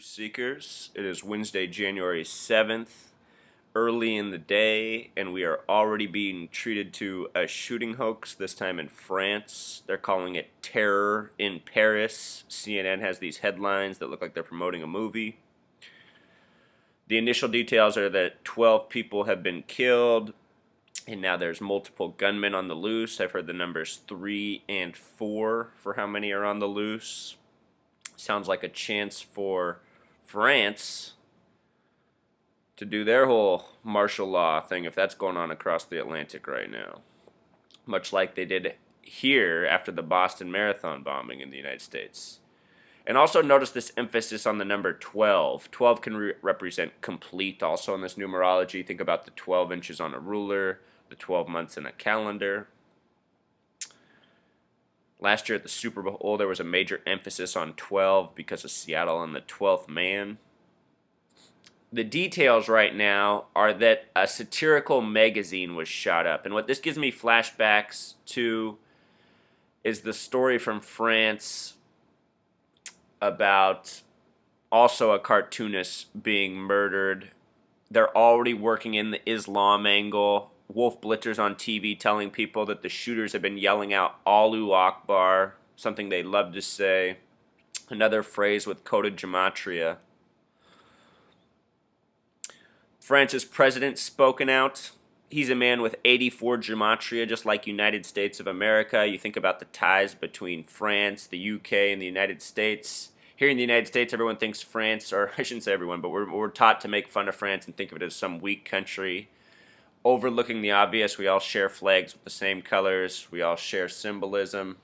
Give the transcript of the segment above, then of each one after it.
Seekers. It is Wednesday, January 7th, early in the day, and we are already being treated to a shooting hoax, this time in France. They're calling it Terror in Paris. CNN has these headlines that look like they're promoting a movie. The initial details are that 12 people have been killed, and now there's multiple gunmen on the loose. I've heard the numbers 3 and 4 for how many are on the loose. Sounds like a chance for France to do their whole martial law thing if that's going on across the Atlantic right now. Much like they did here after the Boston Marathon bombing in the United States. And also notice this emphasis on the number 12. 12 can represent complete also in this numerology. Think about the 12 inches on a ruler, the 12 months in a calendar. Last year at the Super Bowl, there was a major emphasis on 12 because of Seattle and the 12th man. The details right now are that a satirical magazine was shot up. And what this gives me flashbacks to is the story from France about also a cartoonist being murdered. They're already working in the Islam angle. Wolf Blitzer's on TV telling people that the shooters have been yelling out Allahu Akbar, something they love to say. Another phrase with coded gematria. France's president spoken out. He's a man with 84 gematria, just like United States of America. You think about the ties between France, the UK, and the United States. Here in the United States, everyone thinks France, or I shouldn't say everyone, but we're taught to make fun of France and think of it as some weak country. Overlooking the obvious, we all share flags with the same colors. We all share symbolism.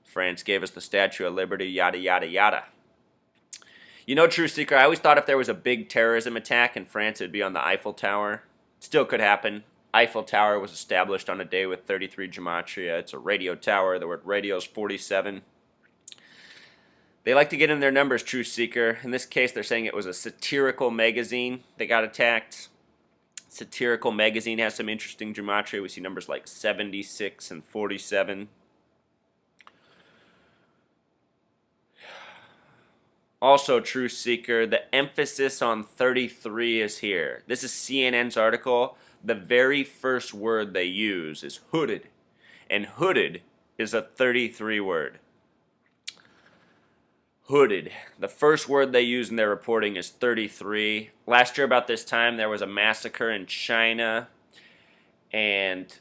France gave us the Statue of Liberty, yada, yada, yada. You know, True Seeker, I always thought if there was a big terrorism attack in France, it would be on the Eiffel Tower. Still could happen. Eiffel Tower was established on a day with 33 gematria. It's a radio tower. The word radio is 47. They like to get in their numbers, True Seeker. In this case, they're saying it was a satirical magazine that got attacked. Satirical magazine has some interesting gematria. We see numbers like 76 and 47. Also, True Seeker, the emphasis on 33 is here. This is CNN's article. The very first word they use is hooded. And hooded is a 33 word. Hooded. The first word they use in their reporting is 33. Last year about this time there was a massacre in China, and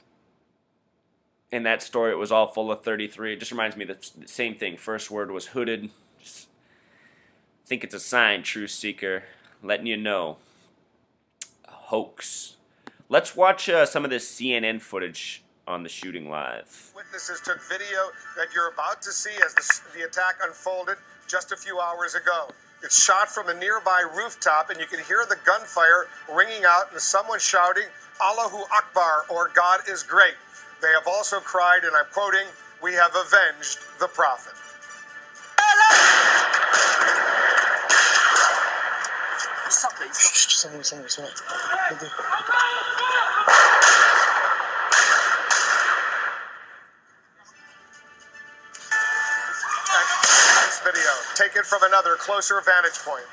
in that story it was all full of 33. It just reminds me of the same thing. First word was hooded. Just think it's a sign, True Seeker, letting you know. A hoax. Let's watch some of this CNN footage on the shooting live. Witnesses took video that you're about to see as the attack unfolded just a few hours ago. It's shot from a nearby rooftop, and you can hear the gunfire ringing out and someone shouting, Allahu Akbar, or God is great. They have also cried, and I'm quoting, we have avenged the Prophet. Video taken from another closer vantage point.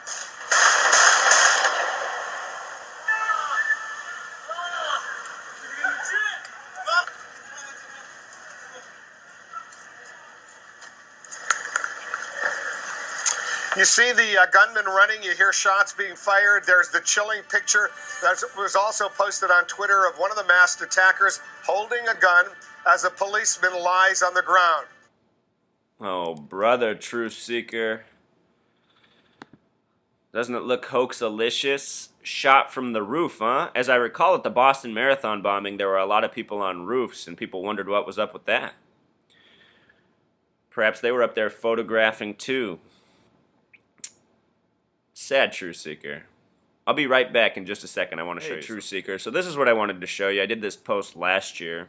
You see the gunman running, you hear shots being fired. There's the chilling picture that was also posted on Twitter of one of the masked attackers holding a gun as a policeman lies on the ground. Oh, brother, True Seeker. Doesn't it look hoax-alicious? Shot from the roof, huh? As I recall at the Boston Marathon bombing, there were a lot of people on roofs, and people wondered what was up with that. Perhaps they were up there photographing too. Sad, True Seeker. I'll be right back in just a second. I want to show you True Seeker. So this is what I wanted to show you. I did this post last year.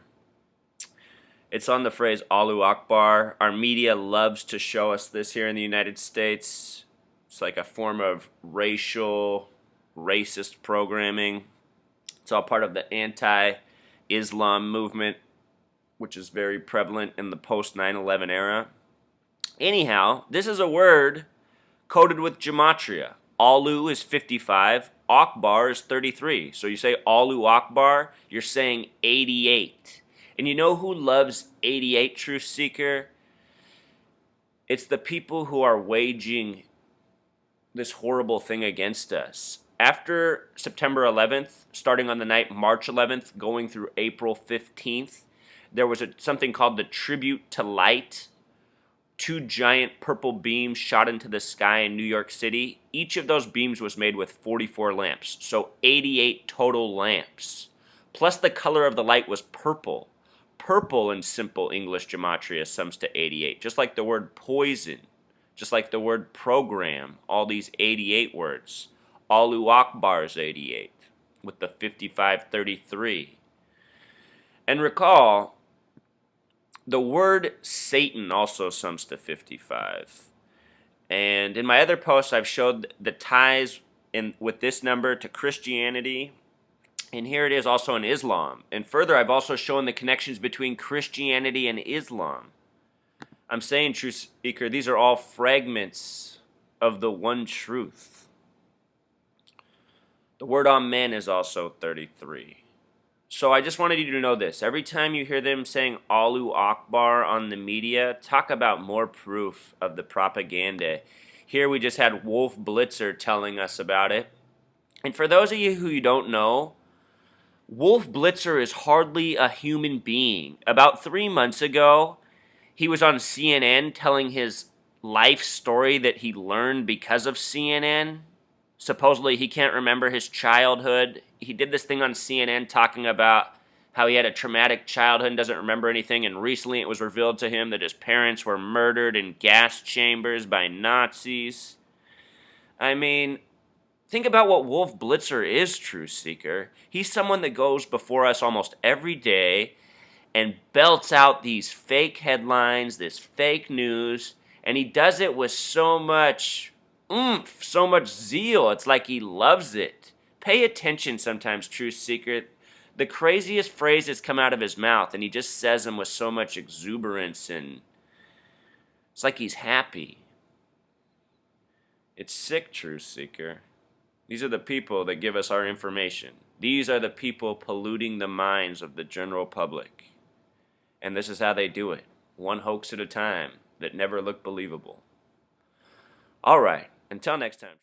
It's on the phrase Allahu Akbar. Our media loves to show us this here in the United States. It's like a form of racist programming. It's all part of the anti-Islam movement, which is very prevalent in the post-9/11 era. Anyhow, this is a word coded with gematria. Allahu is 55. Akbar is 33. So you say Allahu Akbar, you're saying 88. And you know who loves 88, Truth Seeker? It's the people who are waging this horrible thing against us. After September 11th, starting on the night March 11th, going through April 15th, there was something called the Tribute to Light. 2 giant purple beams shot into the sky in New York City. Each of those beams was made with 44 lamps, so 88 total lamps. Plus the color of the light was purple. Purple in simple English gematria sums to 88, just like the word poison, just like the word program, all these 88 words. Allahu Akbar is 88, with the 5533. And recall, the word Satan also sums to 55. And in my other posts, I've showed the ties with this number to Christianity. And here it is also in Islam. And further, I've also shown the connections between Christianity and Islam. I'm saying, Truth Seeker, these are all fragments of the one truth. The word Amen is also 33. So I just wanted you to know this. Every time you hear them saying Allahu Akbar on the media, talk about more proof of the propaganda. Here we just had Wolf Blitzer telling us about it. And for those of you who you don't know, Wolf Blitzer is hardly a human being. About 3 months ago, he was on CNN telling his life story that he learned because of CNN. Supposedly he can't remember his childhood. He did this thing on CNN talking about how he had a traumatic childhood and doesn't remember anything, and recently it was revealed to him that his parents were murdered in gas chambers by Nazis. I mean, think about what Wolf Blitzer is, Truth Seeker. He's someone that goes before us almost every day and belts out these fake headlines, this fake news, and he does it with so much oomph, so much zeal. It's like he loves it. Pay attention sometimes, Truth Seeker. The craziest phrases come out of his mouth, and he just says them with so much exuberance, and it's like he's happy. It's sick, Truth Seeker. These are the people that give us our information. These are the people polluting the minds of the general public. And this is how they do it. One hoax at a time that never looked believable. All right. Until next time.